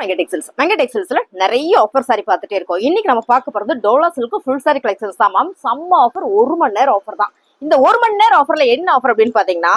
மெங்கா டெக்ஸ்டைல்ஸ்ல நிறைய offer sorry பார்த்துட்டே இருக்கோம். இன்னைக்கு நம்ம பார்க்க போறது Dola silk full sorry collections தான் மேம். செம்ம ஆஃபர், 1 மணி நேரம் ஆஃபர் தான். இந்த 1 மணி நேரம் ஆஃபர்ல என்ன ஆஃபர் அப்படின்னு பாத்தீங்கன்னா,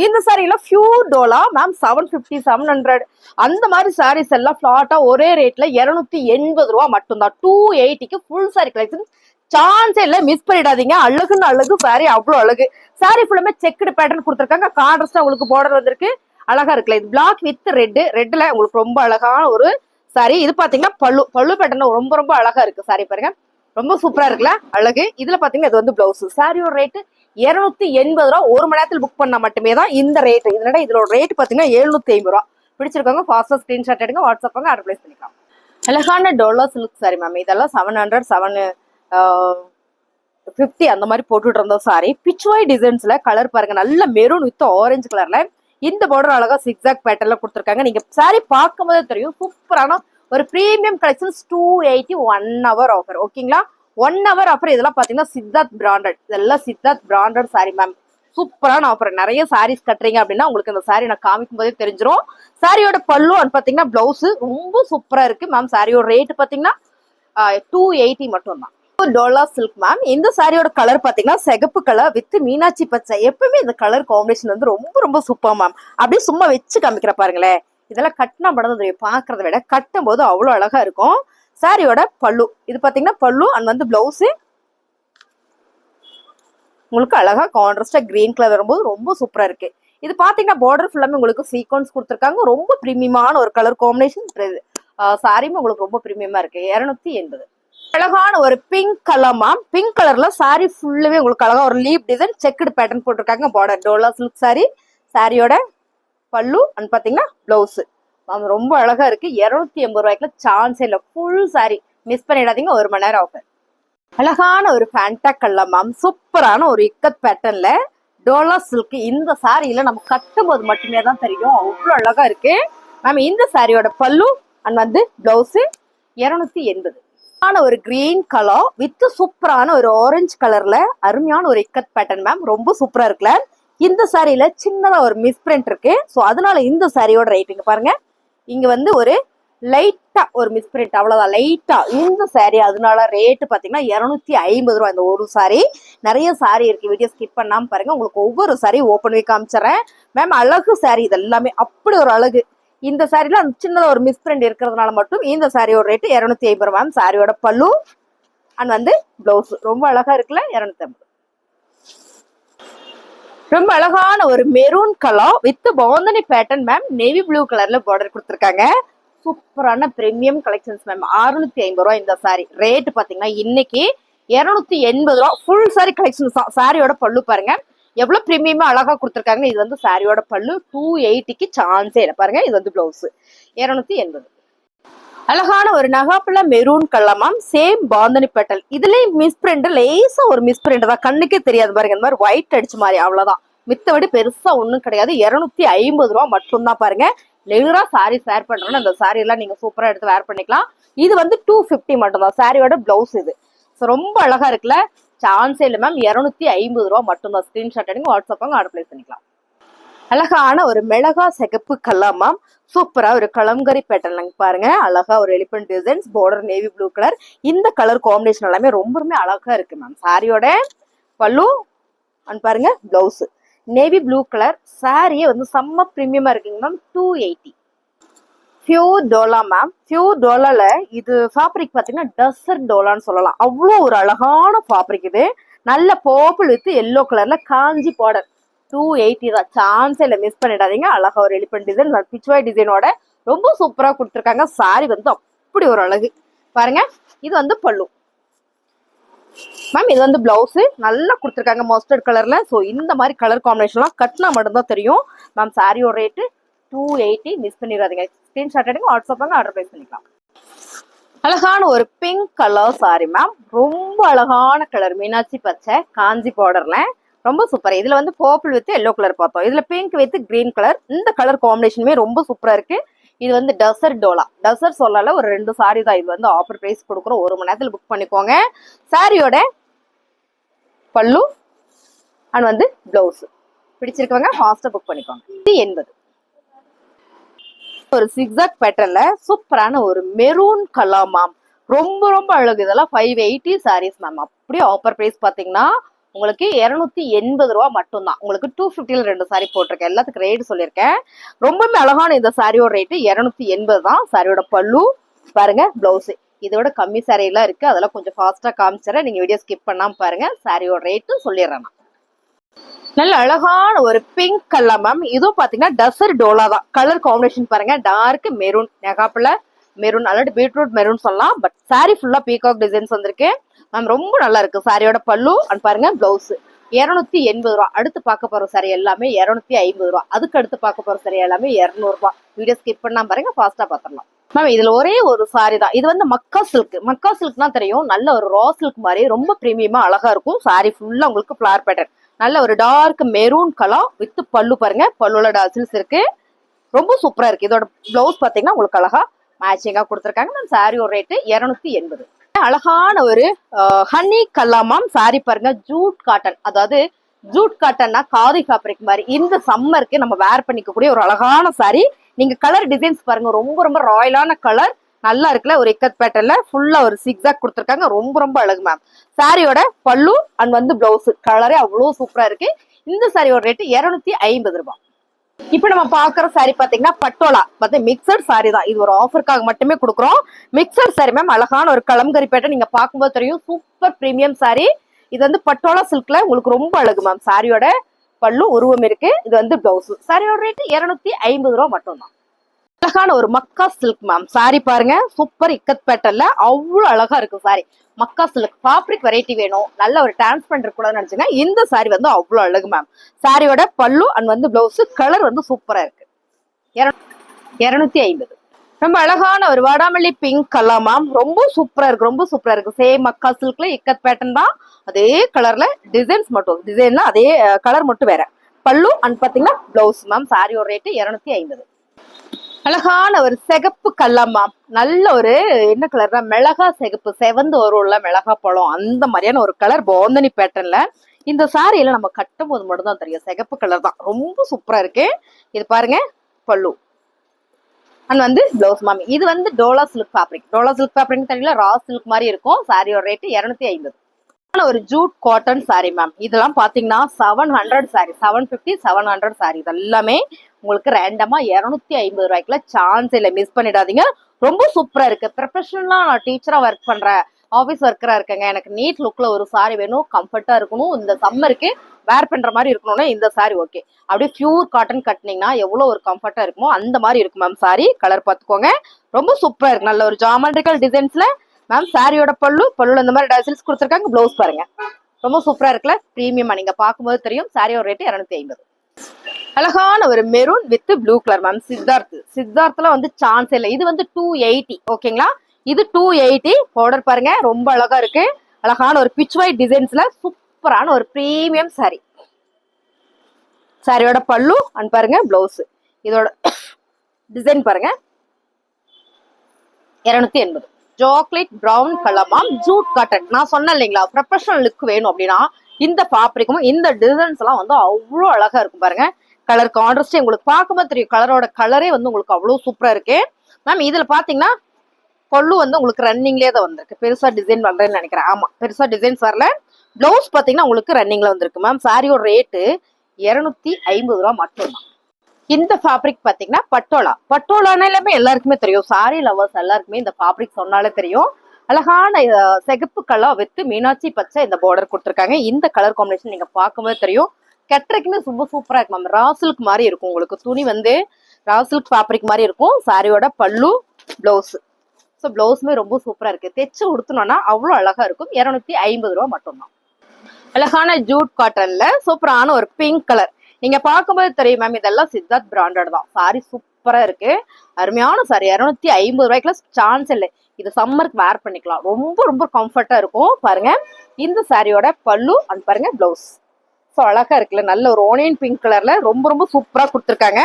இந்த சாரியில பியூர் டோலா மேம் 750 700 அந்த மாதிரி சாரீஸ் எல்லாம் ஃபிளாட்டா ஒரே ரேட்ல 280 ரூபா மட்டும்தான். 280க்கு ஃபுல் சாரி கலெக்ஷன் சான்ஸே இல்ல, மிஸ் பண்ணிடாதீங்க. அழகுன்னு அழகு சாரி, அவ்வளவு அழகு சாரி. ஃபுல்லுமே செக்குடு பேட்டர்ன் கொடுத்துருக்காங்க. கான்ட்ராஸ்டா உங்களுக்கு பார்டர் வந்திருக்கு, அழகா இருக்குல்ல. இது பிளாக் வித் ரெட்ல உங்களுக்கு ரொம்ப அழகான ஒரு சாரி. இது பாத்தீங்கன்னா பல்லு பேட்டர்ன் ரொம்ப ரொம்ப அழகா இருக்கு சாரி. பாருங்க, ரொம்ப சூப்பரா இருக்குல்ல, அழகு. இதுல பாத்தீங்கன்னா இது வந்து பிளவுஸ். சாரியோட ரேட் 280 ரூபா. 1 மணி நேரத்தில் புக் பண்ணா மட்டுமே தான் இந்த ரேட். இதோட ரேட் பாத்தீங்கன்னா 750 ரூபா. பிடிச்சிருக்காங்க ஃபாஸ்டா ஸ்கிரீன்ஷாட் எடுங்க, வாட்ஸ்அப் வாங்க, ஆர்டர் பிளேஸ் பண்ணிக்கலாம். அழகான டோலா சில்க் சாரி மேம். இதெல்லாம் 700 750 அந்த மாதிரி போட்டுட்டு இருந்தோம் சாரி. பிச்வாய் டிசைன்ஸ்ல கலர் பாருங்க, நல்ல மெரூன் வித் ஆரஞ்சு கலர்ல இந்த பார்டர் அழகா சிக்ஸாக் பேட்டர்ல கொடுத்துருக்காங்க. நீங்க சாரி பார்க்கும் போதே தெரியும், சூப்பரான ஒரு பிரீமியம் கலெக்ஷன்ஸ். 280 1 hour offer. ஓகேங்களா, 1 ஹவர் ஆஃபர். இதெல்லாம் பாத்தீங்கன்னா சித்தார்த் பிராண்டட், இதெல்லாம் சித்தார்த் பிராண்டட் சாரி மேம். சூப்பரான ஆஃபர். நிறைய சாரீஸ் கட்டுறீங்க அப்படின்னா உங்களுக்கு இந்த சாரி நான் காமிக்கும் போதே தெரிஞ்சிடும். சாரியோட பல்லு பாத்தீங்கன்னா பிளவுஸ் ரொம்ப சூப்பரா இருக்கு மேம். சாரியோட ரேட் பாத்தீங்கன்னா 280 மட்டும் தான். Dola silk ma'am. இந்த சாரியோட கலர் பாத்தீங்கன்னா சிகப்பு கலர் வித் மீனாட்சி பச்சை. எப்பவுமே இந்த கலர் காம்பினேஷன் வந்து ரொம்ப ரொம்ப சூப்பர் மேம். அப்படியே சும்மா வச்சு காமிக்கிற பாருங்களேன். இதெல்லாம் கட்டினா படம் பாக்குறத விட கட்டும் போது அவ்வளவு அழகா இருக்கும். சாரியோட பல்லு இது பாத்தீங்கன்னா பல்லு அண்ட் வந்து பிளவுஸ் உங்களுக்கு அழகா கான்ட்ராஸ்டா கிரீன் கலர் வரும்போது ரொம்ப சூப்பரா இருக்கு. இது பாத்தீங்கன்னா பார்டர் ஃபுல்லாமே உங்களுக்கு சீக்வன்ஸ் கொடுத்துருக்காங்க. ரொம்ப பிரீமியமான ஒரு கலர் காம்பினேஷன். சாரியும் உங்களுக்கு ரொம்ப பிரீமியமா இருக்கு. 280. அழகான ஒரு பிங்க் கலர் மேம். பிங்க் கலர்ல சாரி ஃபுல்லுமே உங்களுக்கு அழகா ஒரு லீப் டிசைன் செக்குடு பேட்டர்ன் போட்டிருக்காங்க. Border Dola silk sorry. சாரியோட பல்லு அண்ட் பாத்தீங்கன்னா பிளவுஸ் மேம் ரொம்ப அழகா இருக்கு. 280 ரூபாய்க்குல சான்ஸே இல்லை. ஃபுல் சாரி மிஸ் பண்ணிடாதீங்க. 1 மணி நேரம் ஆஃபர். அழகான ஒரு ஃபேண்டா கலர் மேம். சூப்பரான ஒரு இக்கத் பேட்டர்ன்ல டோலா சில்க். இந்த சாரியில நம்ம கட்டும் போது மட்டுமே தான் தெரியும், அவ்வளவு அழகா இருக்கு மேம். இந்த சாரியோட பல்லு அண்ட் வந்து பிளவுஸ் 280. ஒரு கிரீன் கலர் வித் சூப்பரான ஒரு ஆரஞ்சு கலர்ல அருமையான ஒரு இக்கத் பேட்டர்ன் மேம். ரொம்ப சூப்பரா இருக்குல்ல. இந்த சாரியில சின்னதா ஒரு மிஸ் பிரிண்ட் இருக்கு. ஸோ அதனால இந்த சாரியோட ரேட் இங்க பாருங்க, இங்க வந்து ஒரு லைட்டா ஒரு மிஸ் பிரிண்ட், அவ்வளவுதான் லைட்டா இந்த சாரி. அதனால ரேட் பாத்தீங்கன்னா 250 ரூபாய். இந்த ஒரு சாரி. நிறைய சாரி இருக்கு, வீடியோ ஸ்கிப் பண்ணாம பாருங்க. உங்களுக்கு ஒவ்வொரு சாரி ஓப்பன் பண்ணி காமிச்சிடறேன் மேம். அழகு சாரி இது எல்லாமே, அப்படி ஒரு அழகு. இந்த சாரில அந்த சின்னதா ஒரு மிஸ் பிரிண்ட் இருக்கிறதுனால மட்டும் இந்த சாரியோட ரேட் 250 ரூபாய் மேம். சாரியோட பல்லு அண்ட் வந்து பிளவுஸ் ரொம்ப அழகா இருக்குல்ல. 250. ரொம்ப அழகான ஒரு maroon colour with bandhani pattern ma'am. Navy blue கலர்ல பார்டர் கொடுத்துருக்காங்க. சூப்பரான பிரீமியம் கலெக்ஷன்ஸ் மேம். 650 ரூபாய் இந்த சாரி. ரேட் பாத்தீங்கன்னா இன்னைக்கு 280 ரூபாய். ஃபுல் சாரி கலெக்ஷன்ஸ் தான். சாரியோட பல்லு பாருங்க எவ்வளவு பிரீமியமா அழகா கொடுத்துருக்காங்க. இது வந்து சாரியோட பல்லு 280க்கு சான்ஸே இல்லை. பாருங்க, இது வந்து பிளவுஸ் 280. அழகான ஒரு நகாப்புல maroon colour ma'am. Same bandhani பேட்டல். இதுலயும் மிஸ் பிரிண்ட், லேசா ஒரு மிஸ் பிரிண்ட் தான், கண்ணுக்கே தெரியாது பாருங்க. இந்த மாதிரி ஒயிட் அடிச்ச மாதிரி, அவ்வளவுதான். மித்தபடி பெருசா ஒண்ணும் கிடையாது. 250 ரூபாய் மட்டும் தான். பாருங்க, ரெகுலரா சாரி வேர் பண்றோம்னா அந்த சாரி எல்லாம் நீங்க சூப்பரா எடுத்து வேர் பண்ணிக்கலாம். இது வந்து 250 மட்டும் தான். சாரியோட பிளவுஸ் இது. ரொம்ப அழகா இருக்குல்ல, சான்ஸே இல்லை மேம். 250 ரூபாய் மட்டும் தான். ஸ்கிரீன்ஷாட் எடுங்க, வாட்ஸ்அப் வாங்க, ஆர்டர் பிளேஸ் பண்ணிக்கலாம். அழகான ஒரு மிளகா சிகப்பு கலர் மேம். சூப்பரா ஒரு கலம்கரி பேட்டர்ன் பாருங்க. அழகா ஒரு elephant designs, border navy blue colour. இந்த கலர் காம்பினேஷன் எல்லாமே ரொம்ப அழகா இருக்கு மேம். சாரியோட பல்லு அண்ட் பாருங்க பிளவுஸ் நேவி ப்ளூ கலர். சாரியே வந்து செம்ம பிரீமியமா இருக்குங்க ma'am. 280. Pure dola ma'am. Pure டோலால இது ஃபேப்ரிக் பாத்தீங்கன்னா டெசர்ட் டோலான்னு சொல்லலாம். அவ்வளோ ஒரு அழகான ஃபேப்ரிக் இது. நல்ல பர்பிள் வித் எல்லோ கலர்ல காஞ்சி பார்டர். 280 தான். சான்ஸே இல்லை, மிஸ் பண்ணிடாதீங்க. அழகா ஒரு எலிபென்ட் டிசைன், பிச்வாய் டிசைனோட ரொம்ப சூப்பரா கொடுத்துருக்காங்க. சாரி வந்து அப்படி ஒரு அழகு பாருங்க. இது வந்து பல்லு மேம். இது வந்து பிளவுஸ் நல்லா கொடுத்துருக்காங்க மஸ்டர்ட் கலர்ல. ஸோ இந்த மாதிரி கலர் காம்பினேஷன்லாம் கட்டினா மட்டும்தான் தெரியும் மேம். சாரியோட ரேட்டு 280. மிஸ் பண்ணிடாதீங்க. ஸ்கிரீன்ஷாட் எடுங்க, வாட்ஸ்அப் வாங்க, ஆர்டர் பிளேஸ் பண்ணிக்கலாம். அழகான ஒரு பிங்க் கலர் சாரி மேம். ரொம்ப அழகான கலர், மீனாட்சி பச்சை காஞ்சி பார்டர்ல ரொம்ப சூப்பர். இதுல வந்து பர்பிள் வித் எல்லோ கலர் பார்த்தோம். இதுல பிங்க் வித் கிரீன் கலர். இந்த கலர் காம்பினேஷனுமே ரொம்ப சூப்பரா இருக்கு. இது வந்து டெசர்ட் டோலா. டெசர்ட் சொல்லல, ஒரு 2 சாரி தான். இது வந்து ஆஃபர் பிரைஸ் கொடுக்குறோம். 1 மணி நேரத்தில் புக் பண்ணிக்கோங்க. சாரியோட பல்லு அண்ட் வந்து பிளவுஸ் பிடிச்சிருக்கவங்க ஃபாஸ்டா புக் பண்ணிக்கோங்க. 80. ஒரு சிக்ஸாக் பேட்டர்ல சூப்பரான ஒரு மெரூன் கலர் மேம். ரொம்ப ரொம்ப அழகு. இதெல்லாம் 580 சாரீஸ் மேம். அப்படியே ஆஃபர் பிரைஸ் பாத்தீங்கன்னா உங்களுக்கு 280 ரூபா மட்டும்தான். உங்களுக்கு 250ல 2 சாரி போட்டிருக்கேன். எல்லாத்துக்கும் ரேட் சொல்லியிருக்கேன். ரொம்பவே அழகான இந்த சாரியோட ரேட்டு 280 தான். சாரியோட பல்லு பாருங்க, பிளவுஸ் இதோட கம்மி சாரி எல்லாம் இருக்கு. அதெல்லாம் கொஞ்சம் ஃபாஸ்டா காமிச்சிடறேன். நீங்க வீடியோ ஸ்கிப் பண்ணாம பாருங்க. சாரியோட ரேட்டு சொல்லிடுறேன். நல்ல அழகான ஒரு பிங்க் கலர் மேம். இதுவும் பாத்தீங்கன்னா டசர் டோலா தான். கலர் காம்பினேஷன் பாருங்க, டார்க் மெரூன், நெகாப்புல மெரூன், அல்லாட்டி பீட்ரூட் மெரூன் சொல்லலாம். பட் சாரி ஃபுல்லா பீகாக் டிசைன்ஸ் வந்திருக்கு மேம். ரொம்ப நல்லா இருக்கு. சாரியோட பல்லு அண்ட் பாருங்க பிளவுஸ் 280 ரூபா. அடுத்து பார்க்க போற சாரி எல்லாமே 250 ரூபா. அதுக்கு அடுத்து பார்க்க போற சாரி எல்லாமே 200 ரூபா. வீடியோ ஸ்கிப் பண்ணாம பாருங்க, ஃபாஸ்டா பாத்திரலாம் மேம். இதுல ஒரே ஒரு சாரி தான். இது வந்து மக்கா சில்க். மக்கா சில்க்னா தெரியும், நல்ல ஒரு ரா சில்க் மாதிரி ரொம்ப பிரீமியமா அழகா இருக்கும். சாரி ஃபுல்லா உங்களுக்கு ஃபிளவர் பேட்டர்ன், நல்ல ஒரு டார்க் மெரூன் கலர் வித் பல்லு பாருங்க. பல்லுல டாசில்ஸ் இருக்கு. ரொம்ப சூப்பரா இருக்கு. இதோட பிளவுஸ் பாத்தீங்கன்னா உங்களுக்கு அழகா மேட்சிங்கா கொடுத்துருக்காங்க மேம். சாரியோட ரேட்டு 280. அழகான ஒரு ஹனி கல்லாமாம் சாரி பாருங்க. ஜூட் காட்டன், அதாவது ஜூட் காட்டன்னா காதி ஃபேப்ரிக் மாதிரி. இந்த சம்மருக்கு நம்ம வேர் பண்ணிக்கக்கூடிய ஒரு அழகான சாரி. நீங்க கலர் டிசைன்ஸ் பாருங்க, ரொம்ப ரொம்ப ராயலான கலர், நல்லா இருக்குல்ல. ஒரு இக்கத் பேட்டர்ல ஃபுல்லா ஒரு சிக்ஸாக் கொடுத்துருக்காங்க. ரொம்ப ரொம்ப அழகு மேம். சாரியோட பல்லு அண்ட் வந்து பிளவுஸ் கலரே அவ்வளவு சூப்பரா இருக்கு. இந்த சாரியோட ரேட்டு 250 ரூபாய். இப்ப நம்ம பாக்குற சாரி பாத்தீங்கன்னா பட்டோலா வந்து மிக்சட் சாரி தான். இது ஒரு ஆஃபருக்காக மட்டுமே கொடுக்குறோம். Mixed sorry ma'am. அழகான ஒரு கலம்கரி பேட்டர், நீங்க பார்க்கும்போது தெரியும். Super premium sorry. இது வந்து பட்டோலா சில்க்ல உங்களுக்கு ரொம்ப அழகு மேம். சாரியோட பல்லு உருவம் இருக்கு. இது வந்து பிளவுஸ். சாரியோட ரேட்டு 250 ரூபா மட்டும் தான். அழகான ஒரு மக்கா சில்க் மேம். சாரி பாருங்க, சூப்பர் இக்கத் பேட்டர்ல அவ்வளவு அழகா இருக்கு சாரி. மக்கா சில்க் ஃபேப்ரிக் வெரைட்டி வேணும், நல்ல ஒரு டிரான்ஸ்பரண்ட் இருக்கக்கூடாதுன்னு நினைச்சுங்க, இந்த சாரி வந்து அவ்வளவு அழகு மேம். சாரியோட பல்லு அண்ட் வந்து பிளவுஸ் கலர் வந்து சூப்பரா இருக்கு. 250. ரொம்ப அழகான ஒரு வாடாமல்லி பிங்க் கலர் மேம். ரொம்ப சூப்பரா இருக்கு. ரொம்ப சூப்பரா இருக்கு. சேம் மக்கா சில்க்ல இக்கத் பேட்டர்ன் தான். அதே கலர்ல டிசைன்ஸ் மட்டும், டிசைன்ல அதே கலர் மட்டும் வேற. பல்லு அண்ட் பாத்தீங்கன்னா பிளவுஸ் மேம். சாரியோட ரேட்டு 250. அழகான ஒரு சிகப்பு கல்லம்மா. நல்ல ஒரு என்ன கலர்னா மிளகா சிகப்பு, செவந்து வரும்ல மிளகா பழம், அந்த மாதிரியான ஒரு கலர் பாந்தனி பேட்டர்ன்ல. இந்த சாரியில நம்ம கட்டும் போது மட்டும் தான் தெரியும், சிகப்பு கலர் தான். ரொம்ப சூப்பரா இருக்கு. இது பாருங்க பல்லு அண்ட் வந்து பிளவுஸ் மாமி. இது வந்து Dola silk fabric. Dola silk fabric தெரியல, ரா சில்க் மாதிரி இருக்கும். சாரியோட ரேட்டு 250. ஒரு ஜூட் காட்டன் சாரி மேம். இதெல்லாம் பாத்தீங்கன்னா 700 சாரி, 750 700 சாரி. இது எல்லாமே உங்களுக்கு ரேண்டமா 250 ரூபாய்க்குள்ள சான்ஸ் இல்லை. மிஸ் பண்ணிடாதீங்க. ரொம்ப சூப்பரா இருக்கு. ப்ரொஃபஷனலா நான் டீச்சரா ஒர்க் பண்றேன், ஆஃபீஸ் ஒர்க்கரா இருக்கேங்க, எனக்கு நீட் லுக்ல ஒரு சாரி வேணும், கம்ஃபர்ட்டா இருக்கணும், இந்த சம்மருக்கு வேர் பண்ற மாதிரி இருக்கணும்னா இந்த சாரி ஓகே. அப்படியே பியூர் காட்டன் கட்டினீங்கன்னா எவ்வளவு ஒரு கம்ஃபர்ட்டா இருக்குமோ அந்த மாதிரி இருக்கும் மேம். சாரி கலர் பார்த்துக்கோங்க. ரொம்ப சூப்பரா இருக்கு. நல்ல ஒரு ஜாமெட்ரிக்கல் டிசைன்ஸ்ல மேம். சாரியோட பல்லுல இந்த மாதிரி டசில்ஸ் கொடுத்துருக்காங்க. பிளவுஸ் பாருங்க, ரொம்ப சூப்பரா இருக்குல்ல. பிரீமியமா நீங்க பார்க்கும்போது தெரியும். சாரியோட ரேட்டு 250. அழகான ஒரு maroon with blue colour ma'am. சித்தார்த்ல வந்து சான்ஸ் இல்லை. இது வந்து 280 ஓகேங்களா. இது 280. பார்டர் பாருங்க, ரொம்ப அழகா இருக்கு. அழகான ஒரு பிச் ஒயிட் டிசைன்ஸ்ல சூப்பரான ஒரு பிரீமியம் சாரி. சாரியோட பல்லு அண்ட் பாருங்க பிளவுஸ். இதோட டிசைன் பாருங்க. 280. Chocolate brown colour ma'am. Jude cotton. நான் சொன்னேன் இல்லைங்களா, ப்ரொஃபஷனல் லுக் வேணும் அப்படின்னா இந்த ஃபேப்ரிக்கும் இந்த டிசைன்ஸ் எல்லாம் வந்து அவ்வளோ அழகா இருக்கும் பாருங்க. கலர் கான்ட்ராஸ்ட் உங்களுக்கு பார்க்கும்போது தெரியும். கலரோட கலரே வந்து உங்களுக்கு அவ்வளவு சூப்பரா இருக்கு மேம். இதுல பாத்தீங்கன்னா பல்லு வந்து உங்களுக்கு ரன்னிங்லேயே தான் வந்திருக்கு. பெருசா டிசைன் பண்றேன்னு நினைக்கிறேன். ஆமா, பெருசா டிசைன்ஸ் வரல. பிளவுஸ் பாத்தீங்கன்னா உங்களுக்கு ரன்னிங்ல வந்திருக்கு மேம். சாரியோட ரேட்டு 250 ரூபா மட்டும் தான். இந்த ஃபேப்ரிக் பாத்தீங்கன்னா பட்டோலா. பட்டோலான எல்லாமே எல்லாருக்குமே தெரியும். சாரி லவர்ஸ் எல்லாருக்குமே இந்த ஃபேப்ரிக் சொன்னாலே தெரியும். அழகான சிகப்பு கலர் வித்து மீனாட்சி பச்சை இந்த பார்டர் கொடுத்துருக்காங்க. இந்த கலர் காம்பினேஷன் நீங்க பார்க்கும்போது தெரியும். கெட்டரைக்குமே ரொம்ப சூப்பரா இருக்கு மேம். ரா சில்க் மாதிரி இருக்கும். உங்களுக்கு துணி வந்து ரா சில்க் ஃபேப்ரிக் மாதிரி இருக்கும். சாரியோட பல்லு பிளவுஸ். ஸோ பிளவுஸுமே ரொம்ப சூப்பரா இருக்கு. தைச்சு உடுத்தணும்னா அவ்வளோ அழகா இருக்கும். 250 ரூபா மட்டும்தான். அழகான ஜூட் காட்டன்ல சூப்பரான ஒரு பிங்க் கலர். நீங்க பார்க்கும்போது தெரியும் மேம், இதெல்லாம் சித்தார்த் பிராண்டட் தான். சாரி சூப்பரா இருக்கு. அருமையான சாரி. 250 ரூபாய்க்குள்ள சான்ஸ் இல்லை. இது சம்மருக்கு வேர் பண்ணிக்கலாம். ரொம்ப ரொம்ப கம்ஃபர்ட்டா இருக்கும். பாருங்க இந்த சாரியோட பல்லு அண்ட் பாருங்க பிளவுஸ். ஸோ அழகா இருக்குல்ல. நல்ல ஒரு ஓனியன் பிங்க் கலர்ல ரொம்ப ரொம்ப சூப்பரா கொடுத்துருக்காங்க.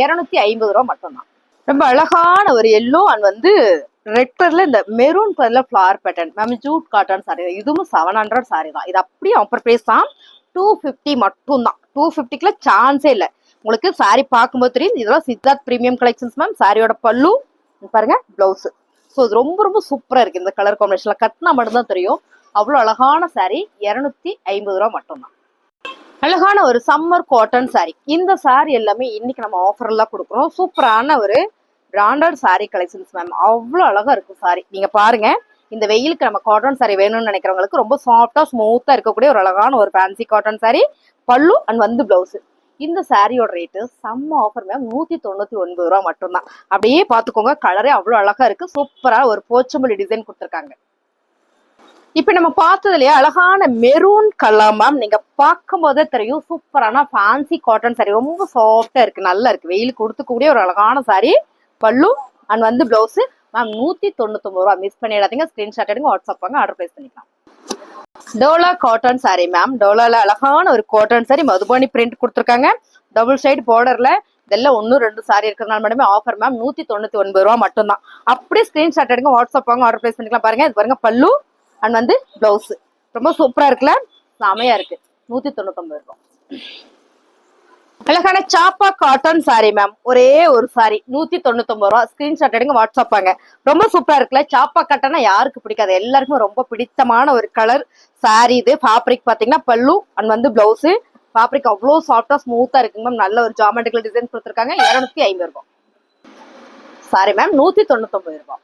250 ரூபா மட்டும்தான். ரொம்ப அழகான ஒரு எல்லோ அண்ட் வந்து ரெட் கலர்ல இந்த மெரூன் கலர்ல flower pattern ma'am. Jude cotton sorry. இதுவும் 700 சாரி தான். இது அப்படியே ஆஃபர் பிரைஸ் தான். 250 மட்டும் தான். 250க்குள்ள சான்ஸே இல்லை. உங்களுக்கு சாரி பார்க்கும்போது தெரியும் இதெல்லாம் சித்தார்த் பிரீமியம் கலெக்ஷன்ஸ் மேம். சாரியோட பல்லு பாருங்க, பிளவுஸ். ஸோ இது ரொம்ப ரொம்ப சூப்பரா இருக்கு. இந்த கலர் காம்பினேஷன்ல கட்டினா மட்டும்தான் தெரியும். அவ்வளோ அழகான சாரி. 250 ரூபா மட்டும்தான். அழகான ஒரு சம்மர் காட்டன் சாரி. இந்த சாரி எல்லாமே இன்னைக்கு நம்ம ஆஃபர்லாம் கொடுக்குறோம். சூப்பரான ஒரு பிராண்டட் சாரி கலெக்ஷன்ஸ் மேம். அவ்வளோ அழகா இருக்கும் சாரி. நீங்க பாருங்க, இந்த வெயிலுக்கு நம்ம காட்டன் சாரி வேணும்னு நினைக்கிறவங்களுக்கு ரொம்ப சாஃப்டா ஸ்மூத்தா இருக்கக்கூடிய ஒரு அழகான ஒரு ஃபேன்சி காட்டன் சாரி. பல்லு அண்ட் வந்து பிளவுஸ். இந்த சாரியோட ரேட்டு செம்ம ஆஃபர் மேம். 199 ரூபா மட்டும்தான். அப்படியே பாத்துக்கோங்க, கலரே அவ்வளவு அழகா இருக்கு. சூப்பரா ஒரு போச்சம்பள்ளி டிசைன் கொடுத்துருக்காங்க. இப்ப நம்ம பார்த்ததுலயே அழகான மெரூன் கலர் மேம். நீங்க பார்க்கும் போதே தெரியும் சூப்பரான ஃபேன்சி காட்டன் சாரி. ரொம்ப சாஃப்டா இருக்கு, நல்லா இருக்கு. வெயில் கொடுத்துக்கூடிய ஒரு அழகான சாரி. பல்லு அண்ட் வந்து பிளவுஸ் மேம். 199 ரூபா. மிஸ் பண்ணிடாதீங்க. ஸ்கிரீன்ஷாட் எடுங்க, வாட்ஸ்அப் வாங்க, ஆர்டர் பிளேஸ் பண்ணிக்கலாம். Dola cotton sari ma'am. டோலால அழகான ஒரு காட்டன் சாரி. மதுபானி பிரிண்ட் கொடுத்துருக்காங்க. டபுள் சைடு பார்டர்ல. இதெல்லாம் 1-2 சாரி இருக்கிறதுனால மட்டுமே ஆஃபர் மேம். 199 ரூபா மட்டும்தான். அப்படியே ஸ்கிரீன்ஷாட் எடுங்க, வாட்ஸ்அப் வாங்க, ஆர்டர் பிளேஸ் பண்ணிக்கலாம். பாருங்க, இது பாருங்க பல்லு அண்ட் வந்து பிளவுஸ். ரொம்ப சூப்பரா இருக்குல்ல, செமையா இருக்கு. 199 ரூபா. அழகான சாப்பா காட்டன் சாரி மேம். ஒரே ஒரு சாரி 199 ரூபா. ஸ்கிரீன்ஷாட் எடுங்க, வாட்ஸ்அப் வாங்க. ரொம்ப சூப்பரா இருக்குல்ல. சாப்பா காட்டன்னா யாருக்கு பிடிக்காது? எல்லாருக்குமே ரொம்ப பிடித்தமான ஒரு கலர் சாரி இது. ஃபேப்ரிக் பாத்தீங்கன்னா பல்லு அண்ட் வந்து பிளவுஸ். ஃபேப்ரிக் அவ்வளோ சாஃப்டா ஸ்மூத்தா இருக்குங்க மேம். நல்ல ஒரு ஜாமெட்ரிக்கல் டிசைன் கொடுத்துருக்காங்க. 250 ரூபாய் சாரி மேம். 199 ரூபாய்.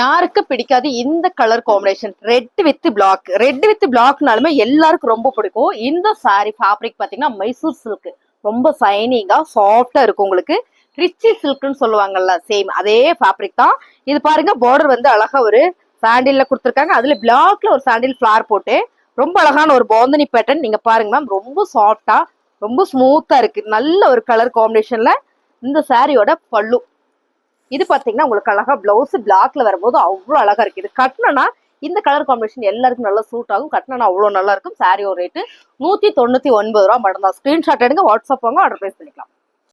யாருக்கு பிடிக்காது இந்த colour combination? Red with black. Red with பிளாக்னாலுமே எல்லாருக்கும் ரொம்ப பிடிக்கும். இந்த சாரி ஃபேப்ரிக் பாத்தீங்கன்னா மைசூர் சில்க். ரொம்ப சைனிங்கா சாஃப்டா இருக்கும். உங்களுக்கு ரிச்சி சில்க்னு சொல்லுவாங்கல்ல, சேம் அதே ஃபேப்ரிக் தான். இது பாருங்க, பார்டர் வந்து அழகா ஒரு சாண்டில்ல கொடுத்துருக்காங்க. அதுல பிளாக்ல ஒரு சாண்டில் ஃபிளார் போட்டு ரொம்ப அழகான ஒரு பாந்தனி பேட்டர்ன். நீங்க பாருங்க மேம், ரொம்ப சாஃப்டா ரொம்ப ஸ்மூத்தா இருக்கு. நல்ல ஒரு கலர் காம்பினேஷன்ல இந்த சாரியோட பல்லு. இது பாத்தீங்கன்னா உங்களுக்கு அழகா பிளவுஸ் பிளாக்ல வரும்போது அவ்வளவு அழகா இருக்கு. இது கட்டணும்னா இந்த கலர் காம்பினேஷன் எல்லாருக்கும் நல்லா சூட் ஆகும். கட்டணும்னா அவ்வளவு நல்லா இருக்கும். சாரியோட ரேட்டு 199 ரூபா மட்டும் தான். ஸ்கிரீன்ஷாட் எடுங்க, வாட்ஸ்அப் வாங்க, ஆர்டர் பிளேஸ் பண்ணிக்கலாம்.